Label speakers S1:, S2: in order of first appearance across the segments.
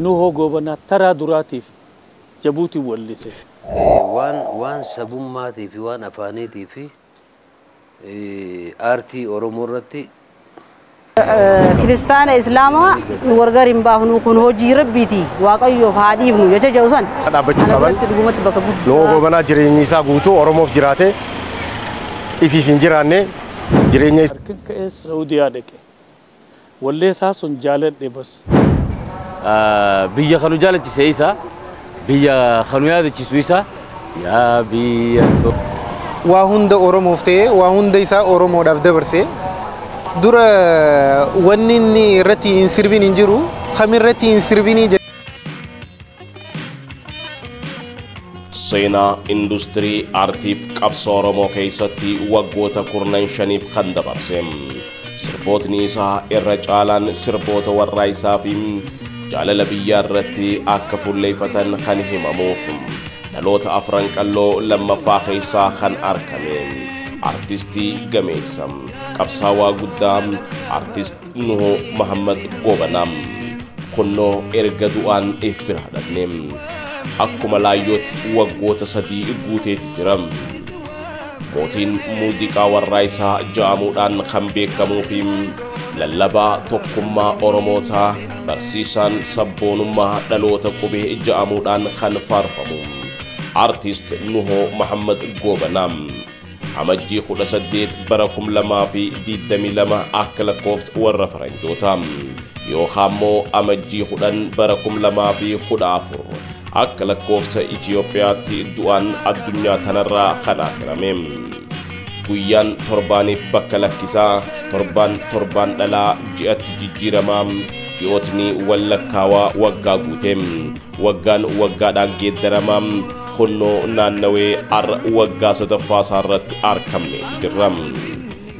S1: نوهو قوبنا ترى دراتي في جبوتي واللسه
S2: وان سبوماتي في وان أفانيتي في آرتي أورومورتي
S3: كريستان إسلاما ورغارين باهنو كن هوجي ربيتي واقعيو فادي بنو يجا جوسان
S4: أنا بجو كمان لو قبنا جريني ساقوتو أوروموف جراته إفي فنجرانه جريني
S1: كيس سعودية دك والله ساسون جالد بس
S5: بيا خنو جالد سيسا بيا خنو ياد سويسا يا بيا تو
S6: واهند أوروموفته واهند إسا أورومو دافده برسه دور ونني رتي إنسربين إنجرو خمير رتي إنسربيني
S7: سينا إندستري أرتيف كابسورمو كيستي وقوتا كورنان شنيف خندبرسم سربوت نيسا الرجالان سربوت والرايسا فيم جالل بيار رتي أكفو الليفتن خنهم أموفم دلوت أفران كالو لما فاخيسا خن أركمين artisti gameessam qabsaawaa guddaa artist Nuho Muhammad Gobanam kunnoo erga du'aan if biraadhanneem akkuma laayyootti waggoota 3 guuteeti jiram mootiin muuziqaa warraa isaa ja'amuudhaan kan beekamuu fi lallabaa tokkummaa Oromootaa barsiisaan sabboonummaa dhaloota qubee ja'amuudhaan kan faarfamu artist Nuho Muhammad Gobanam amajjii 18 barakum lama fi diddami lama akkala koofs warra faranjoota yookaammoo amajjii 10 barakum lama fi 14 akkala koofsa Itiyoophiyaatti du'aan addunyaa tanarraa kan afiramem guyyaan torbaaniif bakka lakkisaa torban dhalaa ji'atti jijjiiramaa dhiyootni wallakkaawaa waggaa guuteem waggaan waggaadhaan geeddaramaa kunno naannawee waggaa sadaffaa isaarratti argamne jirram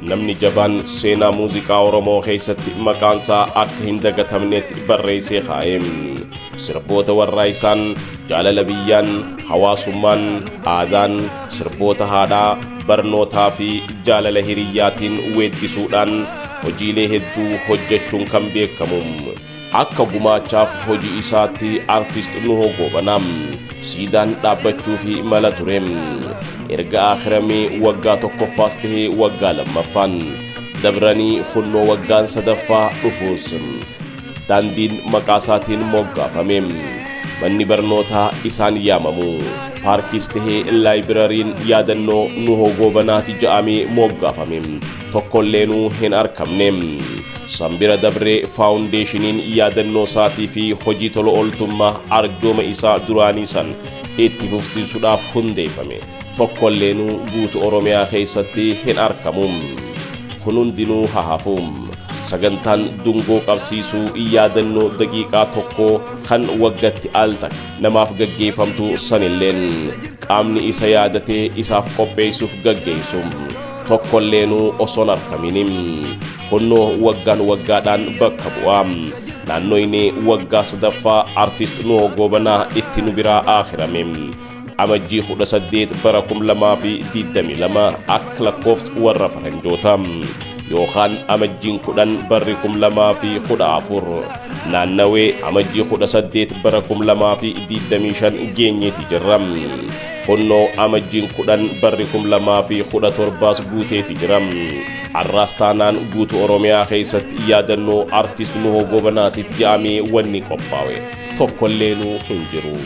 S7: namni jabaan seenaa muuziqaa Oromoo keessatti maqaansaa akka hin dagatamnetti barreessee kaa'eem sirboota warraa isaan jaalala biyyaan hawaasummaan aadaan sirboota haadhaa barnootaa fi jaalala hiriyyaatiin weeddisuudhaan hojiilee hedduu hojjechuun kan beekamu akka gumaachaaf hojii isaatti artist Nuho Gobanam siidaan dhaabbachuu fi mala tureem erga akhiramee waggaa tokkoffaas tahee waggaa lammaffaan dabranii kunnoo waggaan sadaffaa dhufuus daandiin maqaa isaatiin moggaafameem manni barnootaa isaan yaamamu paarkiis tahee laayibirariin yaadannoo Nuho Gobanaati ja'amee moggaafameem tokkolleenuu hin argamneem sambira dabre foundationiin yaadannoo isaatii fi hojii tola ooltummaa arjooma isaa duraanii san itti fufsiisuudhaaf hundeeffame tokkolleenuu guutuu Oromiyaa keessatti hin argamu kun hundinuu hahafuum sagantaan dungoo qabsiisuu yaadannoo daqiiqaa tokko kan waggatti al takka namaaf gaggeeffamtu sanilleen qaamni isa yaadatee isaaf qopheessuuf gaggeessum tokkolleenuu osoon argaminim kunnoo waggaadhaan bakka bu'aa naannoyni waggaa sadaffaa artist Nuho Gobanaa itti nu biraa akhirame amajjii 18 bara 2022 akka lakkoofsa warra faranjoota yookaan amajjiin 10 barri 2014 naannawee amajjii 18 bara 2025 geenyeeti jirram kunnoo amajjiin 10 barri 2017 guuteeti jiram arrastaanaan guutuu Oromiyaa keessatti yaadannoo artist Nuho Gobanaatiif ja'amee wanni qophaa'e tokkolleenuu hin jiru.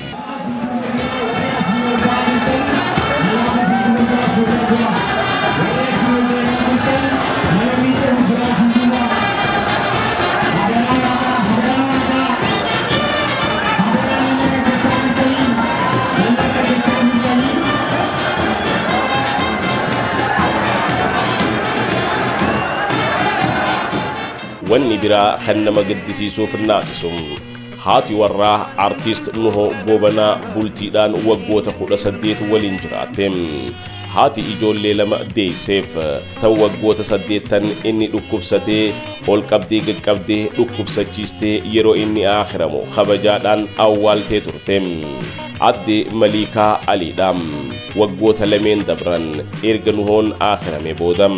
S7: wanni biraa kan nama gaddisiisuuf naasisum haati warraa artist Nuho Gobanaa bultiidhaan waggoota 18 waliin jiraatem haati ijoollee lama deesseef ta'u waggoota 8 inni dhukkubsatee ol qabdee gaqqabdee dhukkubsachiistee yeroo inni akhiramu kabajaadhaan awwaaltee turtem adde Malikaa Aliidhaam waggoota lameen dabran erga Nuhoon akhirame boodam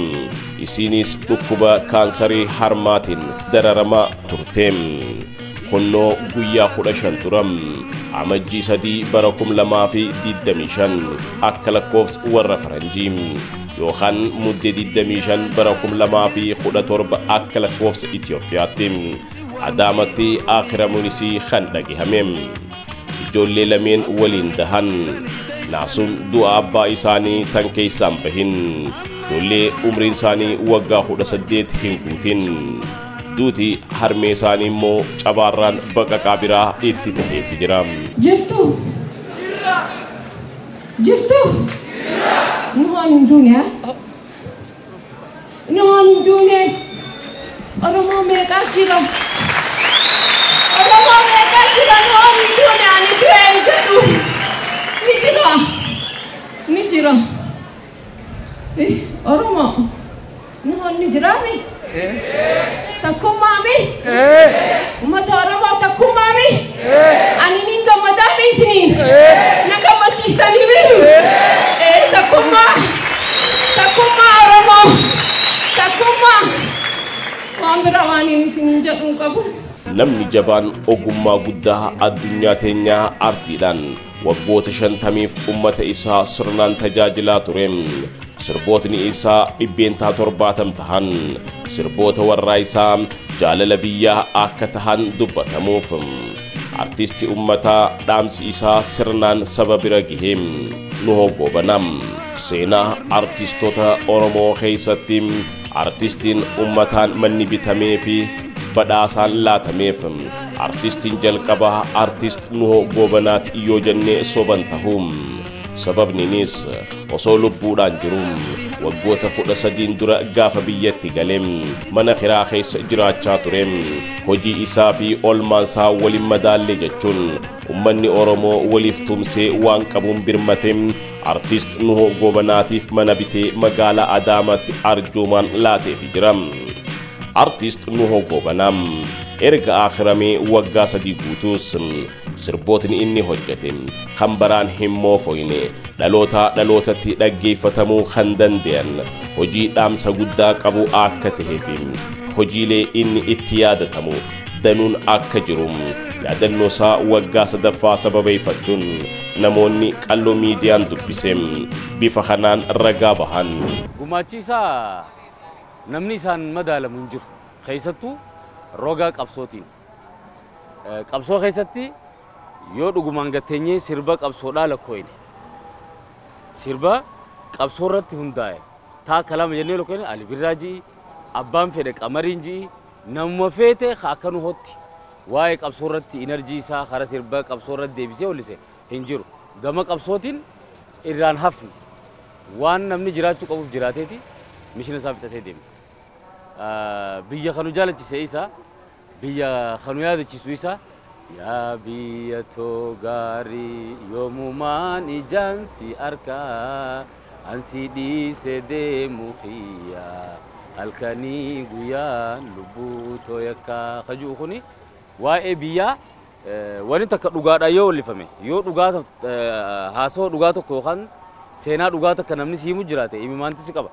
S7: isinis dhukkuba kaansarii harmaatiin dararama turtem كنو قويا خلشان ترم عمجي سدي بركم لما في دي الدميشان أكل كوفس والرفرنجيم يوخان مدة دي الدميشان بركم لما في خلا ترب أكل كوفس إثيوبياتيم عدامتي آخر منسي خندقي هميم جولي لمن ولين دهن ناسون دعا أبا إساني تنكي سامبهن جولي عمرين ساني وقا خدا سديت هنكوتين دوتي هرمي ساني مو چباران بقا كابرا اتتهي تجرام
S8: جفتو جفتو نهان الدنيا نهان الدنيا أرمو ميكا جيرام أرمو ميكا جيرام نهان الدنيا نتوين جدو نجرا نجرا أرمو نهان نجرامي takumami umatarama takumami ani ninga madami sini naga machisani biru takuma ramo takuma wambira wani ni sinja unkabu
S7: namni jaban ogumma guddaa addunyaa teenya artiidhaan waggoota 50 ummata isaa sirnaan tajaajilaa ture sirbootni isaa ibbeentaa 70 tahan sirboota warraa isaa jaalala biyyaa akka tahan dubbatamuuf artisti ummata dhaamsi isaa sirnaan saba bira gahee Nuhoo Goobanaa seenaa artistoota Oromoo keessatti artistiin ummataan manni bitamee fi badhaasaan laatameef artistiin jalqabaa artist Nuhoo Goobanaati yoo jennee soban tahuun sababninis osoo lubbuudhaan jiru waggoota 13 dura gaafa biyyatti galee mana xiraa keessa jiraachaa ture hojii isaa fi olmaansaa waliin madaalle jechuun ummanni Oromoo waliif tumsee waan qabuun birmate artist Nuhoo Goobanaatiif mana bitee magaalaa Adaamaatti arjoomaan laateef jira. artist Nuhoo Goobanaa erga akhiramee waggaa 3 guutuus sirbootni inni hojjete kan baraan himmoo foyne dhalootatti dhaggeeffatamuu kan danda'an hojii dhaamsa guddaa qabu akka ta'eef hojiilee inni itti yaadatamu danuun akka jiru yaadannoo isaa waggaa 3ffaa sababeeffachuun namoonni qalloo miidiyaan dubbise bifa kanaan ragaa bahan
S5: gumaachiisaa namni isaan madaalamu hin jiru keessattuu roga qabsootiin qabsoo keessatti yoo dhugumaan gatteenyee sirba qabsoodhaa lakkooyne sirba qabsoo irratti hundaa'e taa kalama jennee lakkooyne Ali Birraaji abbaan fedhe Qamariinji nama feete akka nu hotti waa'ee qabsoo irratti enerjii isaa kara sirba qabsoo irratti deebisee olise hin jiru gama qabsootiin irraan hafne waan namni jiraachuu qabuuf jiraateeti mishina isaa bitatee deeme biyya kanu jaalachise isa biyya kanu yaadachisu isa yaa biyya too gaarii yoomumaan ijaansi arkaa ansi dhiise deemu xiyyaa halkanii guyyaan lubbuu too yakkaa kajuu kuni waa'ee biyyaa wani takka dhugaadha yoo wallifame yoo dhugaa haasoo dhugaa tokko yookaan seenaa dhugaa takka namni siimu jiraate imimaanti si qaba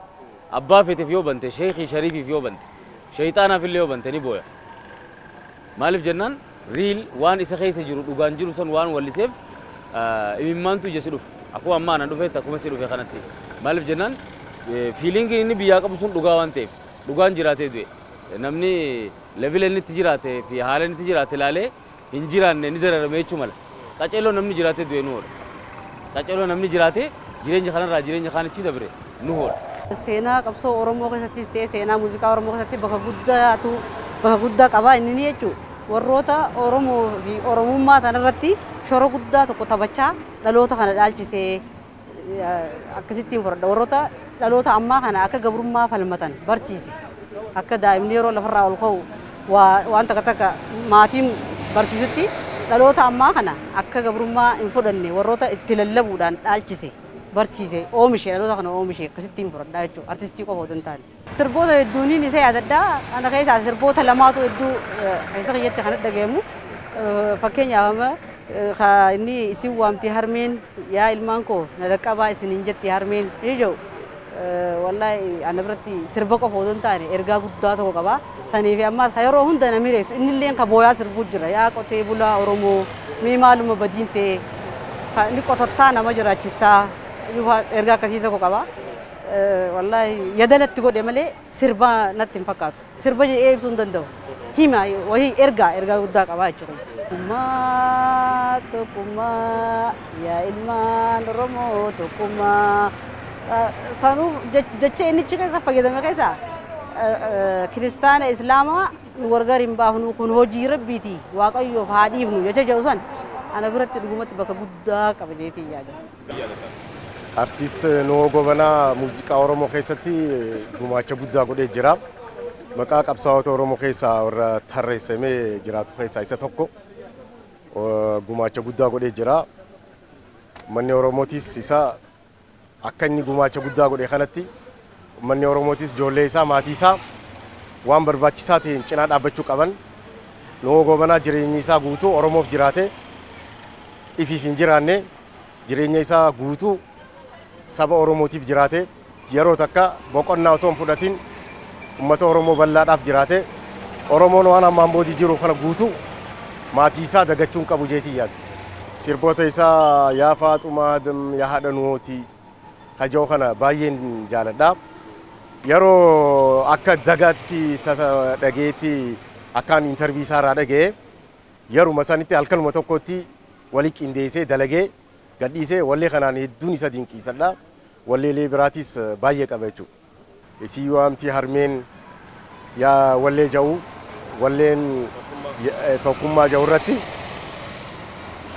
S5: abbaa feeteef yoo bante sheekhi shariifiif yoo bante shayxaanaaf illee yoo bante ni booya maaliif jennaan riil waan isa keessa jiru dhugaan jiru san waan walliseef imimaantu ija si dhufe akkuma ammaa ana dhufeetti akkuma si dhufe kanatti maaliif jennaan fiiliingi inni biyyaa qabu sun dhugaa waan ta'eef dhugaan jiraatee du'e namni level inni itti jiraate fi haala inni itti jiraate ilaalee hin jiraanne ni dararame jechuu mala qaceeloo namni jiraate du'e nu hoodha qaceeloo namni jiraate jireenya kanarraa jireenya kaanichi dabre nu hoodha.
S3: Seenaa qabsoo Oromoo keessattis ta'ee seenaa muuziqaa Oromoo keessatti bakka guddaa qaba inni jechuudha. Warroota Oromoo fi Oromummaa tanarratti shoro guddaa tokko taphachaa dhaloota kana dhaalchisee akkasittiin fudhadha. Warroota dhaloota ammaa kana akka gabrummaa falmatan barsiise. Akka daa'imni yeroo lafarraa ol ka'u waan takka maatiin barsiisutti dhaloota ammaa kana akka gabrummaa hin fudhanne warroota itti lallabuudhaan dhaalchise. barsiise oomishe dhaloota kana oomishe akkasittiin fudhadhaa jechuudha artistii qofa otoo hin taane. Sirboota hedduun isa yaadadhaa ana keessaa sirboota lamaatu hedduu keessa kiyyatti kan dhagahamu fakkeenyaaf inni isin waamti harmeen yaa ilmaan koo na dhaqqabaa isiniin jetti harmeen ijoo wallahi ana biratti sirba qofa otoo hin taane ergaa guddaa tokko qaba sanii fi ammas yeroo hunda na mireessu inni illee ka booyaa sirbuu jira yaa qotee bulaa Oromoo mee maaluma badiin ta'e inni qotottaa nama jiraachistaa erga akkasii tokko qaba. Wallahi yadalatti godhe malee sirba natti hin fakkaatu. Sirba jedhee ibsuu hin danda'u. Hima wahii ergaa guddaa qaba jechuudha. Tokkummaa yaa ilmaan Oromoo tokkummaa. Sanuu jecha inni keessa fayyadame keessa kiristaana islaamaa wargar hin baafnu kun hojii rabbiiti waaqayyoof haa dhiifnu jecha jedhu san ana biratti dhugumatti bakka guddaa qaba jeetii yaada.
S4: Artist Nuhoo Gobanaa muuziqaa Oromoo keessatti gumaacha guddaa godhee jira. Maqaa qabsaa'ota Oromoo keessaa warra tarreessamee jiraatu keessaa isa tokko. Gumaacha guddaa godhee jira. Manni Oromootis isa akka inni gumaacha guddaa godhe kanatti manni Oromootis ijoollee isaa maatii isaa waan barbaachisaa ta'een cinaa dhaabbachuu qaban. Nuhoo Gobanaa jireenyi isaa guutuu Oromoof jiraate ifiif hin jiraanne jireenya isaa guutuu saba Oromootiif jiraate yeroo takka boqonnaa osoo hin fudhatin uummata Oromoo bal'aadhaaf jiraate Oromoon waan ammaan booddee jiru kana guutuu maatii isaa dagachuun qabu jeetii yaadu. Sirboota isaa yaa Faaxumaa yaa haadha Nuhooti kajoo kana baay'een jaaladha. Yeroo akka dagaatti dhageetti akkaan intervii isaa irraa dhagee yeruma sanitti halkanuma tokkotti walii qindeessee dalagee gadhiisee wallee kanaan hedduun isa dinqiifadha. Walleelee biraatis baay'ee qaba jechuudha. Isii waamtii harmeen yaa wallee ja'u walleen tokkummaa ja'u irratti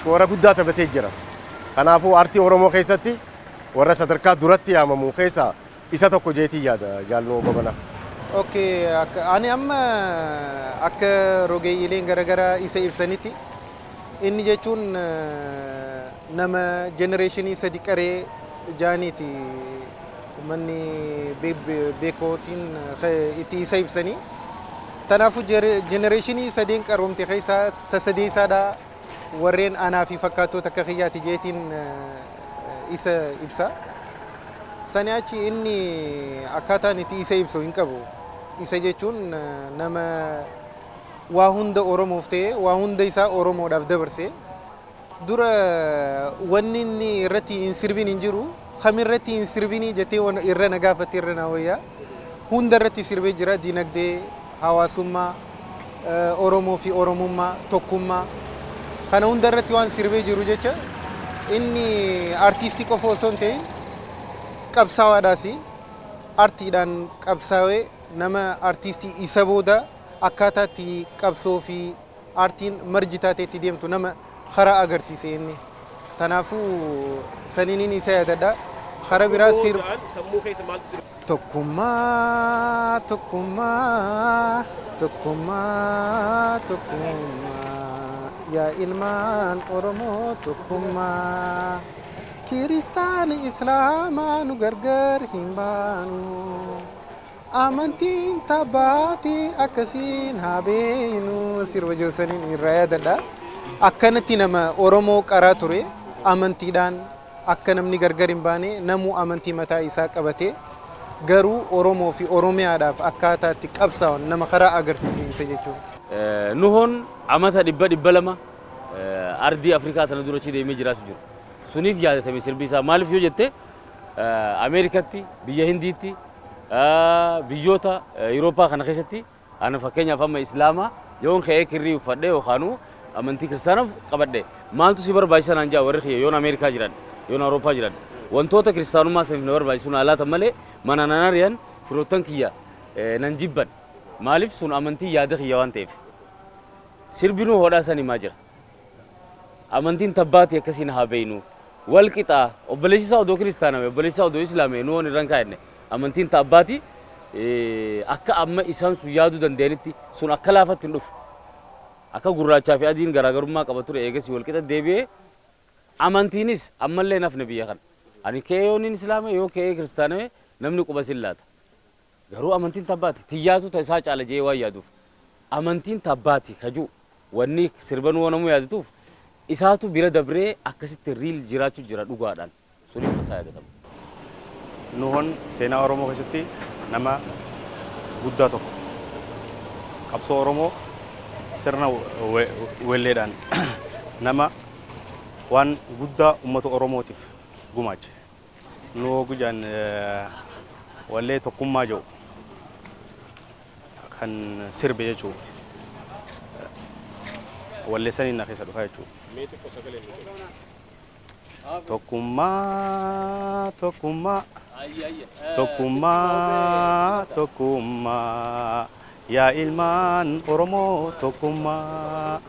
S4: shoora guddaa taphatee jira. Kanaafuu aartii Oromoo keessatti warra sadarkaa duratti yaamamu keessaa isa tokko jeetii yaada Nuhoo Gobanaa.
S6: Okay, ani amma akka rogeeyyileen garaagaraa isa ibsanitti inni jechuun nama genereeshinii sadi qaree jaaniiti manni beekootiin itti isa ibsanii. Kanaafuu genereeshinii sadeen qaroomte keessaa tasadee isaadhaa warreen aanaa fi fakkaattoota akka kiyyaati jeetiin isa ibsa. Sani achi inni akkaataan itti isa ibsu hin qabu. Isa jechuun nama waa hunda Oromoof ta'e waa hunda isaa Oromoodhaaf dabarse. Dura wanni inni irratti hin sirbin hin jiru. Kam irratti hin sirbinii jettee irra na gaafatte irra na wayyaa. Hunda irratti sirbee jira dinagdee, hawaasummaa, Oromoo fi Oromummaa, tokkummaa. Kana hunda irratti waan sirbee jiru jecha inni artiistii qofa osoo hin ta'in qabsaa'aadhaas artiidhaan qabsaa'ee nama artiistii isa booda akkaataatti qabsoo fi artiin marji taateetti deemtu nama karaa agarsiise inni. Kanaafuu saniin isa yaadadha. Karaa biraa tokkummaa tokkummaa tokkummaa tokkummaa yaa ilmaan Oromoo tokkummaa. Kiristaani Islaamaa nu gargar hin baanu. Amantiin tabbaatii akkasiin haa beeknu. Sirba joosaniin irraa yaadadha. Akkanatti nama Oromoo qaraa ture amantiidhaan akka namni gargar hin baane namuu amantii mataa isaa qabatee garuu Oromoo fi Oromiyaadhaaf akkaataatti qabsaa'an nama karaa agarsiisa jechuudha.
S5: Nuhoon amata 200 ardii Afrikaa tana durachi deemee jiraatu jiru. Suniif yaadatame sirbi isaa maaliif yoo jette Ameerikatti biyya Hindiitti biyyoota Yurooppaa kana keessatti ana fakkeenyaaf amma Islaamaa yoon ka'ee kirrii uffadhee yookaanuu amantii kiristaanaaf qabadhe maaltu si barbaachisa naan jaa warri kiyya yoon Ameerikaa jiran yoon Awurooppaa jiran wantoota kiristaanummaa saniif na barbaachisu na laatan malee mana nan ari'an firoottan kiyya nan jibban maaliif sun amantii yaada kiyya waan ta'eef sirbinuu hodhaa san himaa jira amantiin tabbaatii akkasiin haa beeynu wal qixaa obboleessi isaa odoo kiristaaname obboleessi isaa odoo islaame nuwoon irraan kaa'enne amantiin tabbaatii akka amma isaan sun yaaduu danda'anitti sun akka laafatti hin dhufu akka gurraachaa fi adiin garaagarummaa qaba ture eegasii wal qixa deebi'ee amantiinis ammallee nafne biyya kana ani kee yoon islaame yoo kee kiristaaname namni quba sillaata garuu amantiin tabbaati tiyyaatu ta isaa caala jee waan yaaduuf amantiin tabbaati kaju wanni sirbanuu wanamu yaadatuuf isaatu bira dabree akkasitti riil jiraachuu jira dhugaadhaan suniif tasaa yaadatamu.
S9: Nuhoon seenaa Oromoo keessatti nama guddaa tokko qabsoo Oromoo sirna welleedhaan nama waan guddaa uummata Oromootiif gumaache. Nu gujaan wallee tokkummaa jiru kan sirbe jechuudha. Wallee saniin na keessa dhufa jechuudha. Tokkummaa tokkummaa tokkummaa tokkummaa yaa ilmaan Oromoo tokkummaa.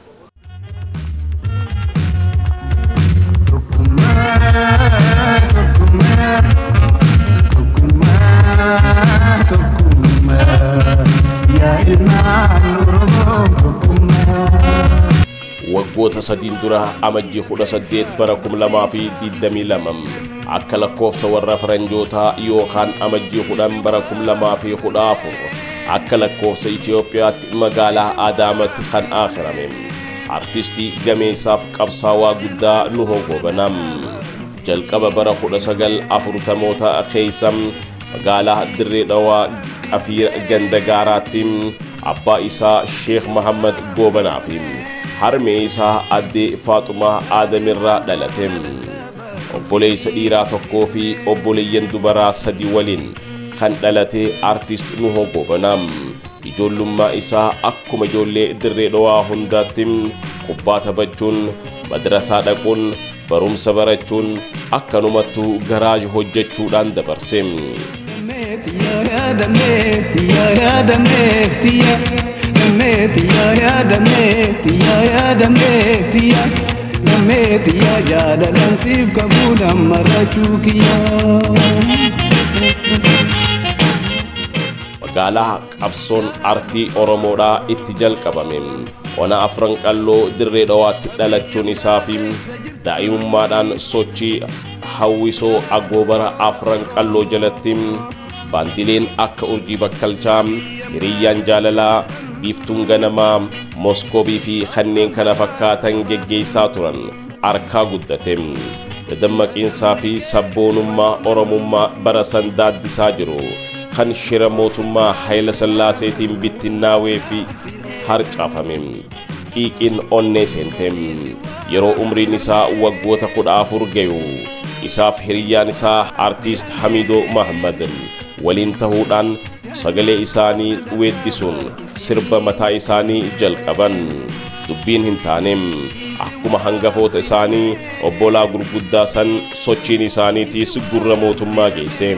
S7: Waggoota sadiin dura amajjii 18 bara 2022 akka lakkoofsa warra faranjootaa yookaan amajjii 10 bara 2014 akka lakkoofsa Itoophiyaatti magaalaa Adaamaatti kan aakhirame artistii gameessaaf qabsaawaa guddaa Nuhoo Goobanaa jalqaba bara 1940moota keessa magaalaa Dirree Dhawaa Qafiir Gandagaaraatti abbaa isaa Sheekh Muhammad Goobanaa fi harmee isaa Addee Faaxumaa Aadamirraa dhalate. Obboleessa dhiiraa tokkoo fi obboleeyyan dubaraa sadii waliin kan dhalate artist Nuhoo Goobanaa ijoollummaa isaa akkuma ijoollee Dirree Dhawaa hundaatti kubbaa taphachuun madrasaa dhaquun barumsa barachuun akkanumattuu garaaj hojjechuudhaan dabarse. Magaalaa qabsoon artii Oromoodhaa itti jalqabame ona afran qalloo Dirree Dhawaatti dhalachuun isaa fi daa'imummaadhaan sochii hawwisoo agoobara afran qalloo jalatti baandileen akka urjii bakkalchaa hiriyyaan jaalalaa biiftuun ganamaa moskoobii fi kanneen kana fakkaatan geggeessaa turan arkaa guddate. Dadammaqiinsaa fi sabboonummaa Oromummaa bara san daaddisaa jiru kan shira mootummaa Hayila Sillaaseetiin bittinnaawee fi harcaafame. Xiiqiin onnee seente yeroo umriin isaa waggoota 14 gayu isaaf hiriyyaan isaa artist Hamidoo Muhammad waliin tahuudhaan sagalee isaanii weeddisuun sirba mataa isaanii jalqaban. Dubbiin hin taanem akkuma hangafoota isaanii obbolaa gurguddaa san sochiin isaaniitiis gurra mootummaa geesse.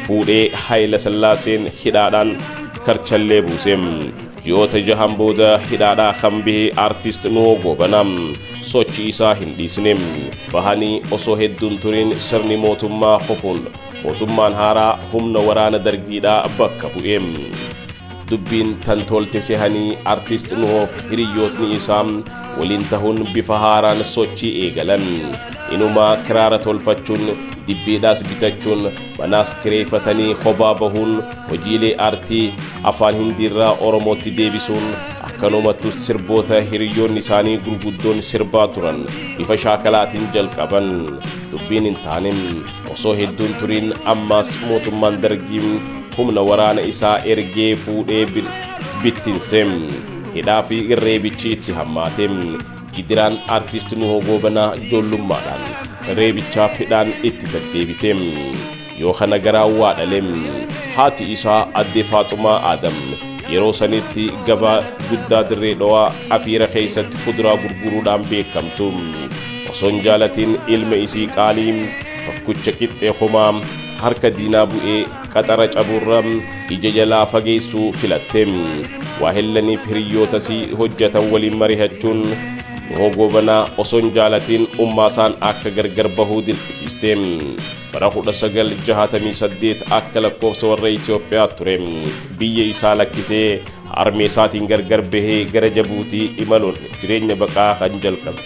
S7: Fuudhee Hayila Sillaaseen hidhaadhaan karchallee buuse. Ji'oota jahan booda hidhaadhaa kan bahe artist Nuhoo Goobanaa sochii isaa hin dhiisne. Bahanii osoo hedduun turin sirni mootummaa hofuun mootummaan haaraa humna waraana dargiidhaa bakka bu'e. Dubbiin tan tolte sehanii artist Nuhoof hiriyyootni isaa waliin tahuun bifa haaraan sochii eegalan. Inumaa kiraara tolfachuun dibbiidhaas bitachuun manaas kireeffatanii kophaa bahuun hojiilee artii afaan hindiirraa Oromootti deebisuun akkanumattu sirboota hiriyyoonni isaanii gurguddoon sirbaa turan bifa shaakalaatiin jalqaban. Dubbiin hin taanem osoo hedduun turin ammaas mootummaan dargii humna waraana isaa ergee fuudhee bittinse. Hidhaa fi reebichi itti hammaate. Gidiraan artist Nuhoo Goobanaa ijoollummaadhaan reebichaaf hidhaan itti deddeebite. Yoo kana garaa waa dhale haati isaa Addee Faaxumaa Aadam yeroo sanitti gabaa guddaa Dirree Dhawaa Qafiira keessatti kuduraa gurguruudhaan beekamtu. Osoon jaalatiin ilma isii qaalii tokkicha qixxee homaa harka diinaa bu'ee qaxara caburra ija jalaa fageessuu filatte. Waa hellaniif hiriyyootasii hojjetan waliin mari'achuun Nuhoo Goobanaa osoon jaalatiin ummaasaan akka gargar bahuu dirqisiiste. Bara 1968 akka lakkoofsa warra Itoophiyaa ture. Biyya isaa lakkisee armee isaatiin gargar bahee gara Jabuutii imaluun jireenya baqaa kan jalqabe.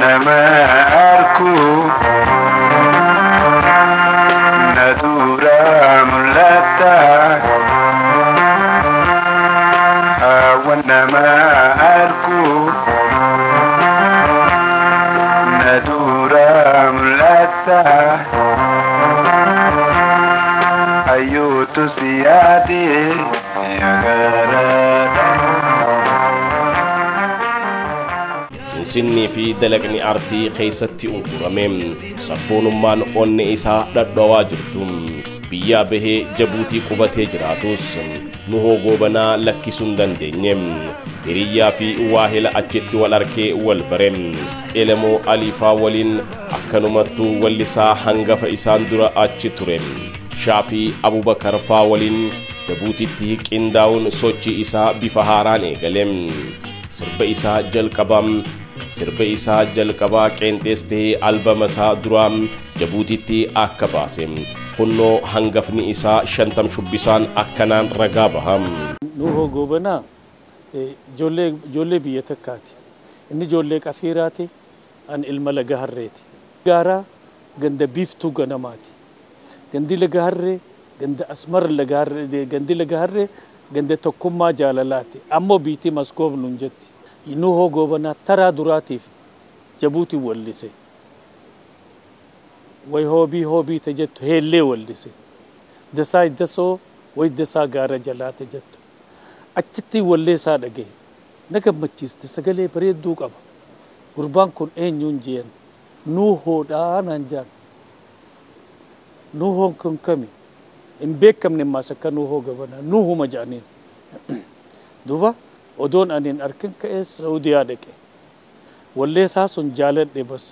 S10: Nama arku nadura mulata nama arku nadura mulata hayyuutu siyaati yagaraa.
S7: Sinsinnii fi dalagni aartii keessatti unkurame sabboonummaan onne isaa dhadhawaa jirtu biyyaa bahee Jabuutii qubatee jiraatus nu hogoobanaa lakkisuun dandeenye hiriyyaa fi waahila achitti wal arkee wal bare Elemoo Aliifaa waliin akkanumattuu wallisaa hangafa isaan dura achi ture Shaafii Abubakar faa waliin Jabuutitti qindaa'uun sochii isaa bifa haaraan eegale sirba isaa jalqabaa qeenxees ta'ee albama isaa duraa Jabuutitti akka baase kunnoo hangafni isaa 50 shubbisaan akkanaan ragaa baham.
S1: Nu hogoobanaa ijoollee biyya takkaati. Inni ijoollee qafiiraati an ilma laga harreeti. Gaaraa ganda biiftuu ganamaati. Gandi laga harree ganda asmar laga harree gandi laga harree ganda tokkummaa jaalalaati. Ammoo biitii Maskoof nuun jetti. Nu hogoobanaa taraa duraatiif Jabuutii wallise. way hoobii tajettu heellee wallise dasaa dasoo way dasaa gaara jalaate jettu achitti walleesaa dhagee na gammachiiste sagalee bareedduu qaba gurbaan kun eenyuun jeen nuuhoodhaa naan jaan nuuhoon kun kami hin beekamne maas akka nuuhoo gabanaa nuuhuma jaaniin duuba odoon aniin arkin ka'ee Saudiyaa dhaqe walleesaa sun jaaladhe bas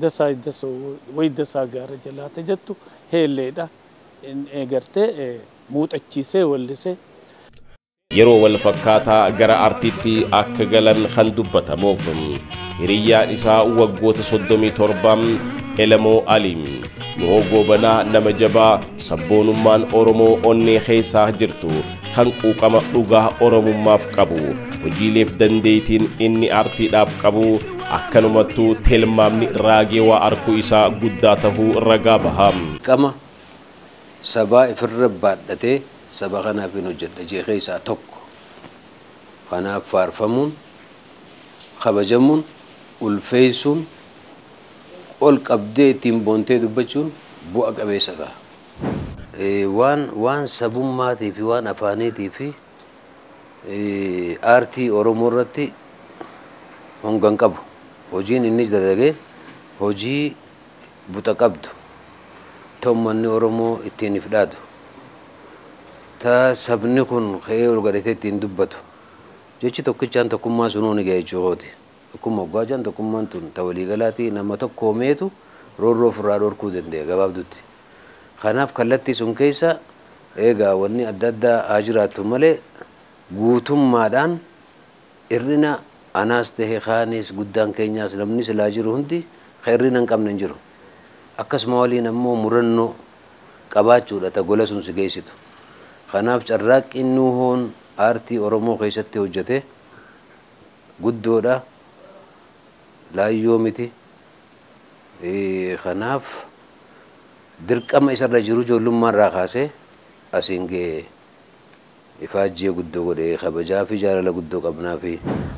S1: dasaa dasoo way dasaa gaara jalaate jettu heelleedha eegartee muuxachiisee wallisee
S7: yeroo wal fakkaataa gara artiitti akka galan kan dubbatamuuf hiriyyaan isaa waggoota 37 Elemoo Aliim nu hogoobanaa nama jabaa sabboonummaan Oromoo onnee keessaa jirtu kan quuqama dhugaa Oromummaaf qabu hojiileef dandeettiin inni artiidhaaf qabu akkanumattuu tilmaamni raagee waa arkuu isaa guddaa tahuu ragaa baham
S2: qama sabaa ifirra baadhatee saba kanaaf hin hojjedha jeeqee isaa tokko kanaaf faarfamuun kabajamuun ulfeessuun ol qabdee ittiin boontee dubbachuun bu'a qabeessa ta'a. Waan sabummaatii fi waan afaaniitii fi aartii Oromoo irratti hongan qabu. Hojiin innis dalagee hojii buxa qabdu ta'ummanni Oromoo ittiin ifdhaatu ta sabni kun ka'ee ol gadhatee ittiin dubbatu jechi tokkichaan tokkummaa sunuu ni ga'e jechuudha. Akkuma oggaajaan tokkummaan tun ta waliigalaatii nama tokko meetu roorroo ofirraa dhorkuu dandeenya gabaabdutti. Kanaaf kallattii sun keessa eegaa wanni adda addaa haa jiraattu malee guutummaadhaan irrina anaas tahee kaanis guddaan keenyaas namni silaa jiru hundi irrina hin qabne hin jiru. Akkasuma waliin ammoo murannoo qabaachuudha ta gola sun si geessitu. Kanaaf carraaqqiin nuuhoon aartii Oromoo keessatti hojjete guddoodha laayyoo miti. Kanaaf dirqama isarra jiru ijoollummaa irraa kaasee asiin ga'ee ifaajjii guddoo godhee kabajaa fi jaalala guddoo qabnaa fi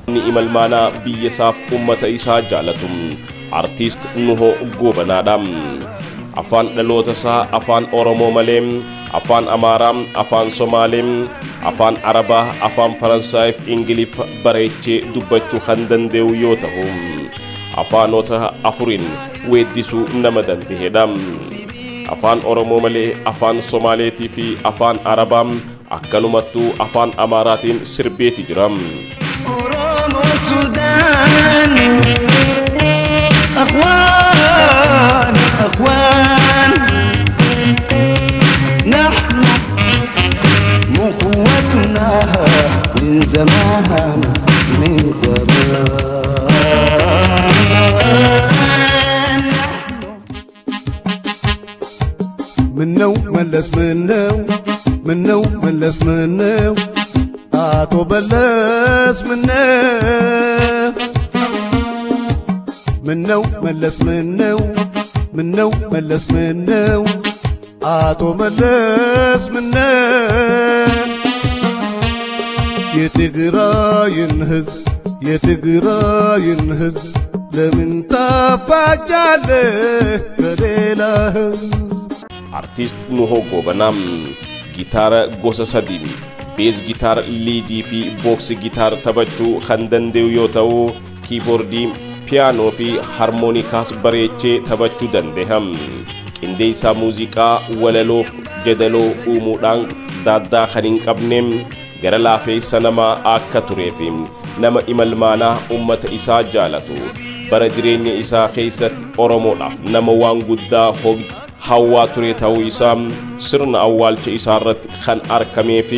S7: ni imalmaanaa biyya isaaf ummata isaa jaalatum artiist Nuhoo Goobanaadha. Afaan dhaloota isaa afaan Oromoo malee afaan Amaaraa, afaan Somaalee, afaan Arabaa, afaan Faransaay fi Ingiliff bareechee dubbachuu kan danda'u yoo ta'u afaanota afuriin weeddisuu nama danda'eedha. Afaan Oromoo malee afaan Somaaleetii fi afaan Arabaa akkanumattuu afaan Amaaraatiin sirbeeti jira.
S11: Oromoo Sudaan أخوان أخوان نحن مخوتنا من زمان منو ملس منو ملس منو آتو بلس منو ملس منو ملس منو آتو ملس يتقرا ينهز لمن تفاجأ له كليله
S7: artist Nuho Gobanaa gitaara gosa sadii bass guitar leadii fi box guitar taphachuu kan danda'u yoo ta'u keyboardii piano fi harmonikaas bareechee taphachuu dandeenya. Qindeessaa muuziqaa walaloof jedaloo uumuudhaan daaddaa kan hin qabne gara laafeessa nama akka tureef nama imalmaanaa ummata isaa jaalatu bara jireenya isaa keessatti Oromoodhaaf nama waan guddaa hawwaa ture ta'uu isaa sirna awwaalcha isaa irratti kan argameef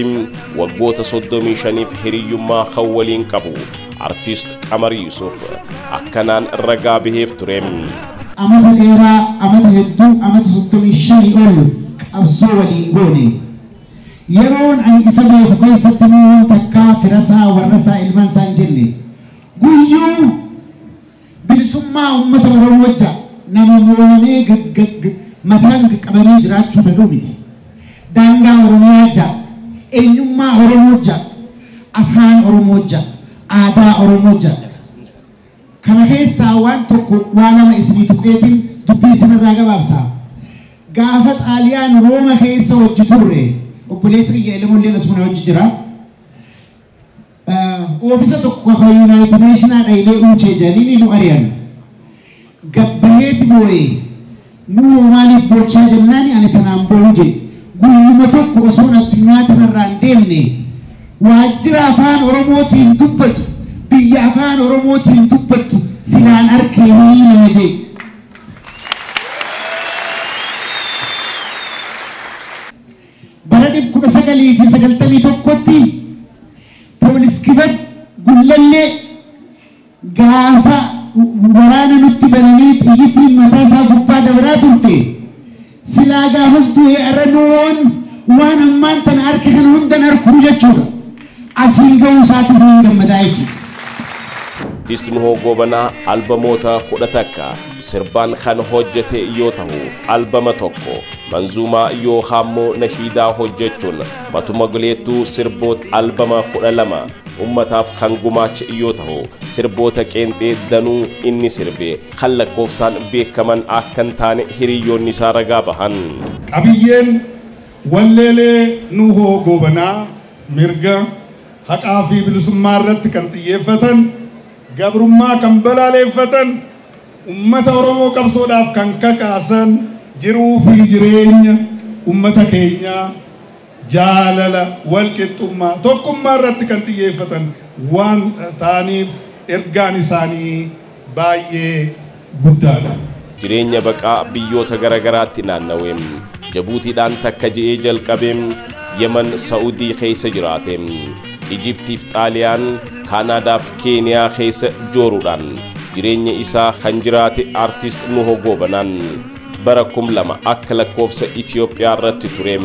S7: waggoota 35f hiriyyummaa kan waliin qabu artist Qamar Yusuf akkanaan ragaa baheef ture.
S12: Amata dheeraa amata hedduu amata 35 ol qabsoo waliin goone. Yeroon ani isa beeku keessatti nuun takkaa firasaa warrasaa ilmaansaa hin jenne guyyuu bilisummaa uummata Oromoo wajja nama mo'amee mataan qabamee jiraachuu danda'u miti. Daangaa Oromiyaa jaa, eenyummaa Oromoo jaa, afaan Oromoo jaa, aadaa Oromoo jaa. Kana keessaa waan tokko waan nama isinii tuqeetiin dubbii isinirraa gabaabsaa. Gaafa Xaaliyaan Rooma keessa hojii turre obboleessa kiyya Elemoolleen asuma hojii jira. Oofisa tokko kan United Nations dhailee uumchee jedhanii nu ari'an. Gabbaheeti boo'ee nu maaliif bochaa jennaani ani tanaan boo'u jedhe. Guyyuma tokko osoo addunyaa tanarraa hin deemne waajjira afaan Oromootiin dubbatu biyya afaan Oromootiin dubbatu silaan arkee hii nama jedhe. Bara 1991tti poolis kibab gullallee gaafa waraana nutti bananii xiyyitiin mataa isaa gubbaa dabraa turte silaa gaafas du'ee arranoon waan ammaan tana harka kana hundan arkuu jechuudha. Asiin ga'uu isaatti isin gammadaa jechuudha.
S7: Artist Nuho Gobanaa albamoota 11 sirbaan kan hojjete yoo ta'u albama tokko manzuumaa yoo hammoo nashiidaa hojjechuun matuma guleettuu sirboota albama 12 ummataaf kan gumaache yoo ta'u sirboota qeenxee danuu inni sirbe kan lakkoofsaan beekaman akkan taane hiriyyoonni isaa ragaa bahan.
S13: Qabiyyeen walleelee Nuho Gobanaa mirga haqaa fi bilisummaa irratti kan xiyyeeffatan gabrummaa kan balaaleeffatan ummata Oromoo qabsoodhaaf kan kakaasan jiruu fi jireenya ummata keenyaa jaalala walqixxummaa tokkummaa irratti kan xiyyeeffatan waan ta'aniif ergaan isaanii baay'ee guddaadha.
S7: Jireenya baqaa biyyoota garagaraatti naannawee Jabuutiidhaan takka je'ee jalqabee Yemen Saa'udii keessa jiraate. Ijiptiif Xaaliyaan Kaanaadaaf Keeniyaa keessa jooruudhaan jireenya isaa kan jiraate artist Nuho Gobanaan bara 2000 akka lakkoofsa Itiyoophiyaa irratti ture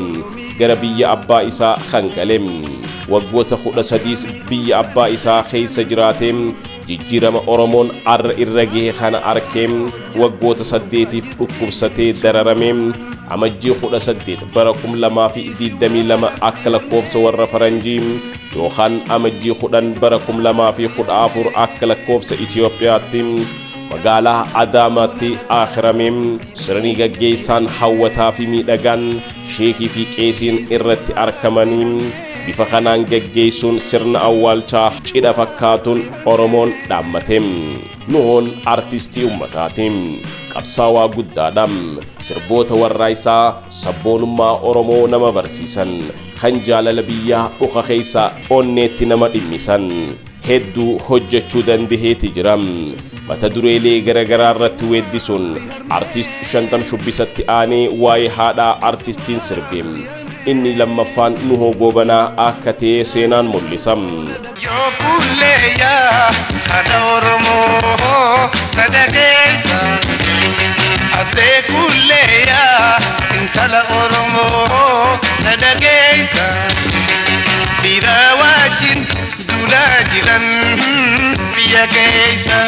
S7: gara biyya abbaa isaa kan gale. Waggoota 13 biyya abbaa isaa keessa jiraate jijjiirama Oromoon arra irra gahee kana arkee waggoota 8f dhukkubsatee dararame. Amajjii 18 bara 2022 akka lakkoofsa warra faranjii yookaan amajjii 10 bara 2014 akka lakkoofsa Itiyoophiyaatti magaalaa Adaamaatti akhirame. Sirni gaggeessaan hawwataa fi miidhagaan sheekii fi qeesiin irratti argamanii bifa kanaan gaggeessuun sirna awwaalchaa cidha fakkaatuun Oromoon dhaammate. Nuhoon artistii ummataati. Qabsaawaa guddaadha. Sirboota warraa isaa sabboonummaa Oromoo nama barsiisan kan jaalala biyyaa dhuka keessa onneetti nama dhimmisan hedduu hojjechuu dandeheeti jira. Mata dureelee garagaraa irratti weeddisuun artist 50 shubbisatti aanee waa'ee haadhaa artistiin sirbe. Inni lammaffaan Nuho Gobanaa akka ta'e seenaan mul'isa.
S14: Yoo kulleeyyaa haadha Oromoo na dhageessa. Atee kulleeyyaa intala Oromoo na dhageessa. Dhiira wajjin duulaa jiran biyya keessa.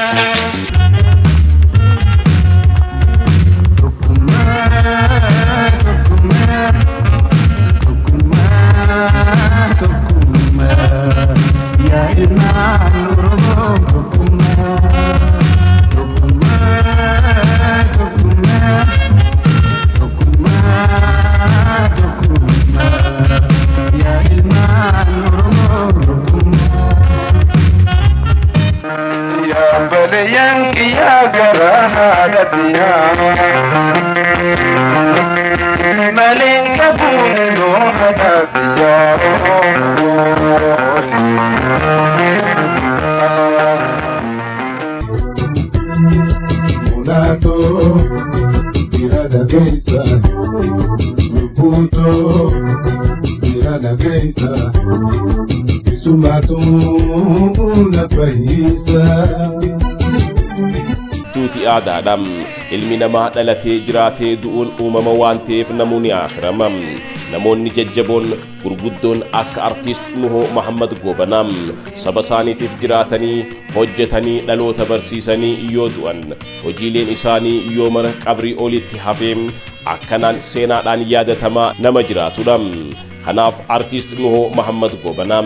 S11: Ya ilman Oromoo tokkummaa
S10: يا قرادتيا ملك بوندو هداتيا
S15: Mulato, tira la venta, punto, tira la venta, sumato una paisa.
S7: Tuuti aadaadhaan ilmi namaa dhalatee jiraatee du'uun uumama waan ta'eef namoonni akhiraman namoonni jajjaboon gurguddoon akka artiist Nuhoo Muhammad Goobanaa saba isaaniitiif jiraatanii hojjetanii dhaloota barsiisanii yoo du'an hojiileen isaanii yoo mara qabrii olitti hafee akkanaan seenaadhaan yaadatamaa nama jiraatudha. Kanaaf artiist Nuhoo Muhammad Goobanaa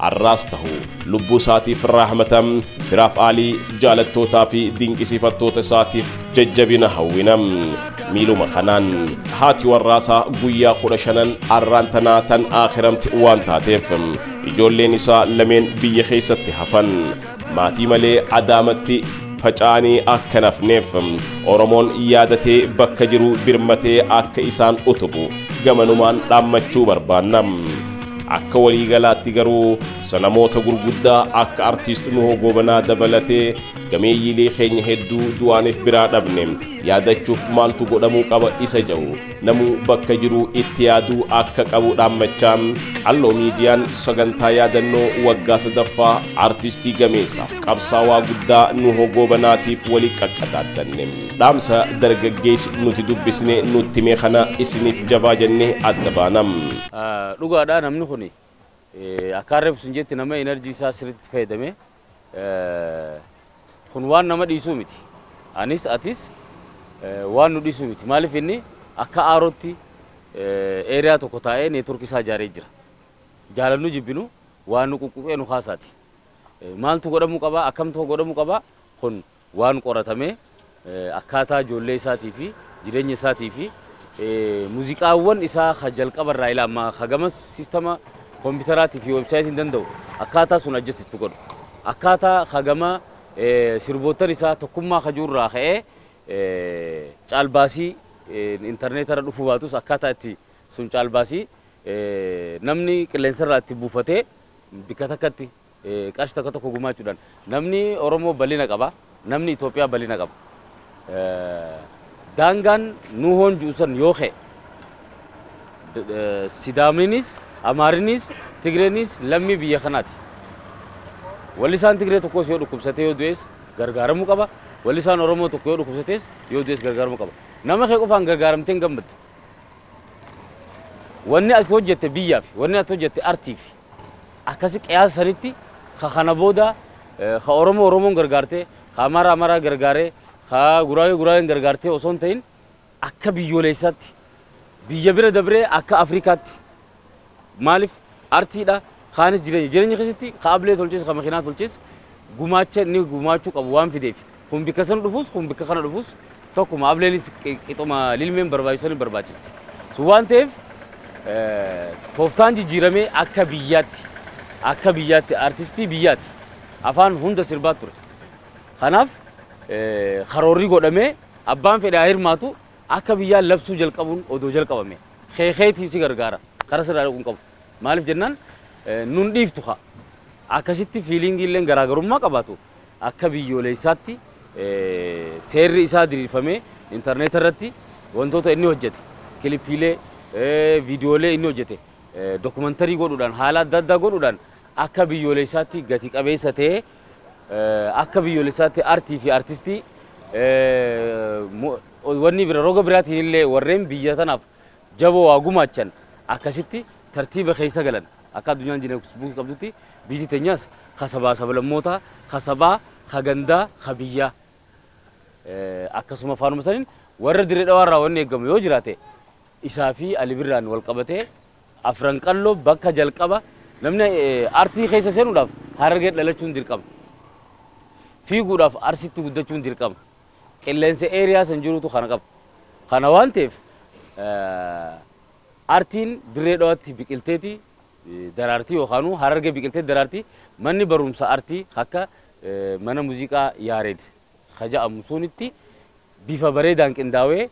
S7: arraas tahu lubbuu isaatiif rahmatam firaaf aalii jaalattootaa fi dinqisiifattoota isaatiif jajjabina hawwinam miiluma kanaan haati warraasaa guyyaa 15 arraan tanaa tan akhiramti waan taateef ijoolleen isaa lameen biyya keessatti hafan maatii malee adaamatti facaanii akka nafneef Oromoon yaadatee bakka jiru birmatee akka isaan utubu gamanumaan dhaammachuu barbaannam. Akka waliigalaatti garuu sanamoota gurguddaa akka artiist Nuhoo Goobanaa dabalatee gameeyyiilee keenya hedduu du'aaniif biraa dhabne yaadachuuf maaltu godhamuu qaba isa jedhu namuu bakka jiru itti yaaduu akka qabu dhaammachaa qalloo miidiyaan sagantaa yaadannoo waggaa 3ffaa artiistii gameessaaf qabsaawaa guddaa Nuhoo Goobanaatiif walii qaqqaxaaddanne dhaamsa dargaggeessi nuti dubbisne nutti mee kana isiniif jabaa jennee adda baanam.
S5: Dhugaadhaa namni kuni akkaarreef sun jetti nama enerjii isaa sirriitti fayyadame kun waan nama dhiisuu miti anis atis waan nu dhiisuu miti maaliif inni akka aarootti eeriyaa tokko taa'ee neetworkii isaa ijaaree jira jaalannu jibbinu waan nu quqquqee nu kaasaati maaltu godhamuu qaba akkamtu godhamuu qaba kun waan qoratame akkaataa ijoollee isaatii fi jireenya isaatii fi muuziqaawwan isaa jalqabarraa ilaa amma hagama siistama kompiitaraatii fi weebsaayitiin danda'u akkaataa sun ajjeesistu godhu akkaataa hagama sirboottan isaa tokkummaa kajuurraa ka'ee caalbaasii intarneetarra dhufuu baatus akkaataa itti sun caalbaasii namni qilleensarraa itti buufatee bikka takkatti qarshii takka tokko gumaachuudhaan namni Oromoo bal'ina qaba namni Itoophiyaa bal'ina qaba. Daangaan Nuhoon juusan yoo ka'e Sidaaminis Amaarinis Tigreeniis lammii biyya kanaati. Wallisaan Tigree tokkos yoo dhukkubsatee yoo du'es gargaaramuu qaba. Wallisaan Oromoo tokko yoo dhukkubsates yoo du'es gargaaramuu qaba. Nama kee qofaan gargaaramteen gammaddu. Wanni ati hojjette biyyaaf, wanni ati hojjette artiif akkasi qiyaasa sanitti kana booda Oromoon gargaartee, Amaaraa gargaaree, guraageen gargaartee osoo hin ta'in akka biyyoolessaatti biyya bira dabree akka Afrikaatti maaliif artiidha kaanis jireenya keessatti kaabilee tolchees kan makiinaa tolchees gumaacha inni gumaachuu qabu waan fideef kun bikka sana dhufus kun bikka kana dhufus tokkuma ableenis qixuma lilmeen barbaachisanii barbaachisti sun waan ta'eef tooftaan jijjiiramee akka biyyaatti artistii biyyaatti afaan hunda sirbaa ture kanaaf karoorri godhamee abbaan fedhaa hirmaatu akka biyyaan labsuu jalqabuun odoo jalqabame keekeetiif si gargaara kara sirraa dhaquun qabu maaliif jennaan nun dhiiftu akkasitti fiilingii illee garaagarummaa qabaatu akka biyyoolessaatti seerri isaa diriirfamee intarneet irratti wantoota inni hojjete kilippiilee viidiyoolee inni hojjete dokumantarii godhuudhaan haala adda addaa godhuudhaan akka biyyoolessaatti gati qabeessa ta'ee akka biyyoolessaatti artii fi artistii wanni bira roga biraatiin illee warreen biyya tanaaf jaboo waa gumaachan akkasitti tartiiba keessa galan akka addunyaan jireenya qabdutti biyyi teenyaas kasabaa sablammoota kasabaa kagandaa kabiyyaa akkasuma faanuma saniin warra diree dhawaarraa wanni eegamu yoo jiraate isaa fi alibirraan wal qabatee afran qalloo bakka jalqaba namni artii keessa seenuudhaaf harargee dhalachuun dirqama fiiguudhaaf arsitti guddachuun dirqama qilleensa eeriyaa san jirutu kana qaba kana waan ta'eef artiin diree dhawaatti biqilteeti daraartii yookaan harargee biqiltee daraartii manni barumsa artii akka mana muuziqaa Yaareed خجاء مسونتي بفبريدان كنداوي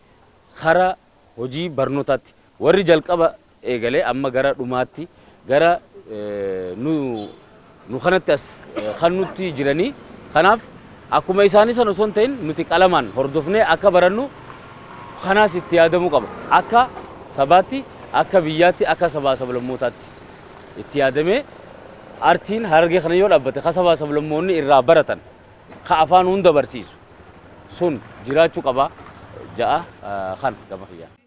S5: خرا هجي برنوتاتي ورجال قبا إيجالي أما جرا رماتي جرا نو خنتس خنوتي جراني خناف أكو ما يساني سنوسنتين نتيك ألمان هردفني أكا برانو خناس اتيادمو قبا أكا سباتي أكا بياتي أكا سبا سبلموتاتي اتيادمي أرتين هرجع خنيول أبتة خسبا سبلموني الرابرتن خافان هون دبرسيس سون جراتشو قبا جاء خان كما هي